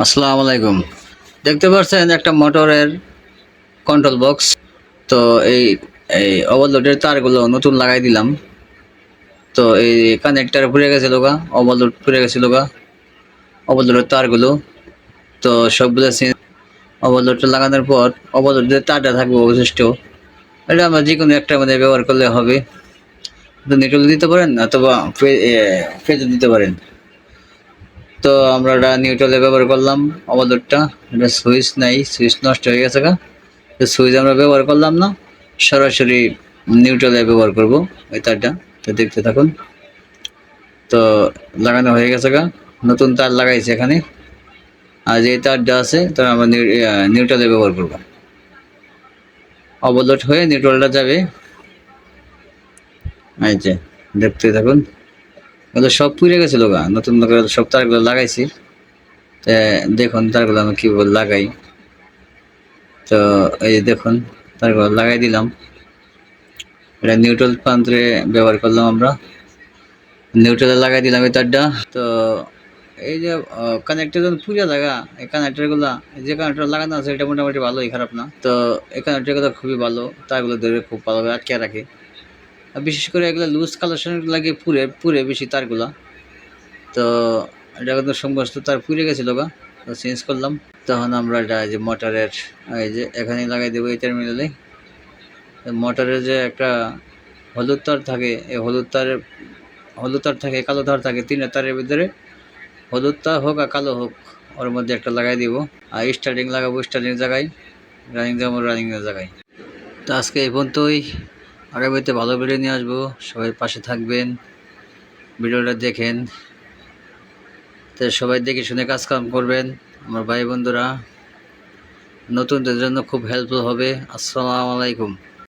আসসালামু আলাইকুম। দেখতে পাচ্ছেন একটা মোটরের কন্ট্রোল বক্স। তো এই এই ওভারলোডের তারগুলো নতুন লাগাই দিলাম। তো এই কানেক্টর পুড়ে গেছিল গা, ওভারলোড পুড়ে গেছিল গা, ওভারলোডের তারগুলো। তো সবগুলো ওভারলোডটা লাগানোর পর ওভারলোডের তারটা থাকবে অবশিষ্ট, এটা আমরা যে কোনো একটা আমাদের ব্যবহার করলে হবে। নিউট্রাল দিতে পারেন অথবা ফেজও দিতে পারেন। তো আমরা এটা নিউট্রালে ব্যবহার করলাম ওভারলোডটা। এটা সুইচ নাই, সুইচ নষ্ট হয়ে গেছে গা। সুইচ আমরা ব্যবহার করলাম না, সরাসরি নিউট্রালে ব্যবহার করব এই তারটা। তো দেখতে থাকুন। তো লাগানো হয়ে গেছে গা, নতুন তার লাগাইছে এখানে। আর যে তারটা আছে তার আমরা নিউট্রালে ব্যবহার করব। ওভারলোড হয়ে নিউট্রালটা যাবে। এই যে দেখতে থাকুন, এগুলো সব পুড়ে গেছিল গা, নতুন সব তারগুলো লাগাইছি। তো দেখুন তারগুলো আমি কীভাবে লাগাই। তো এই যে দেখুন তারগুলো লাগাই দিলাম। এটা নিউট্রাল প্রান্তে ব্যবহার করলাম আমরা, নিউট্রালে লাগাই দিলাম এই তারটা। তো এই যে কানেক্টর যখন পুড়ে থাকা, এই কানেক্টরগুলো যে কানেক্টর লাগানো আছে এটা মোটামুটি ভালোই, খারাপ না। তো এই কানেক্টরগুলো খুবই ভালো, তারগুলো ধরে খুব ভালোভাবে আটকে রাখে। আর বিশেষ করে এগুলো লুজ কালেকশন লাগে পুড়ে বেশি তারগুলা। তো এটা কিন্তু সমস্ত তার পুড়ে গেছিলো গা, তো চেঞ্জ করলাম। তখন আমরা এটা যে মোটরের এই যে এখানে লাগাই দেবো এই টার্মিনালে। মোটরের যে একটা হলুদ তার থাকে, এই হলুদ তার থাকে, কালো তার থাকে, তিনটা তারের ভিতরে হলুদ তার হোক আর কালো হোক ওর মধ্যে একটা লাগাই দিব। আর স্টার্টিং লাগাবো স্টার্টিং জায়গায়, রানিং যাবো রানিংয়ের জায়গায়। তো আজকে এই পর্যন্তই, আগামীতে ভালো ভিডিও নিয়ে আসবো। সবাই পাশে থাকবেন, ভিডিওটা দেখেন। তো সবাই দেখে শুনে কাজ কাম করবেন আমার ভাই বন্ধুরা, নতুনদের জন্য খুব হেল্পফুল হবে। আসসালামু আলাইকুম।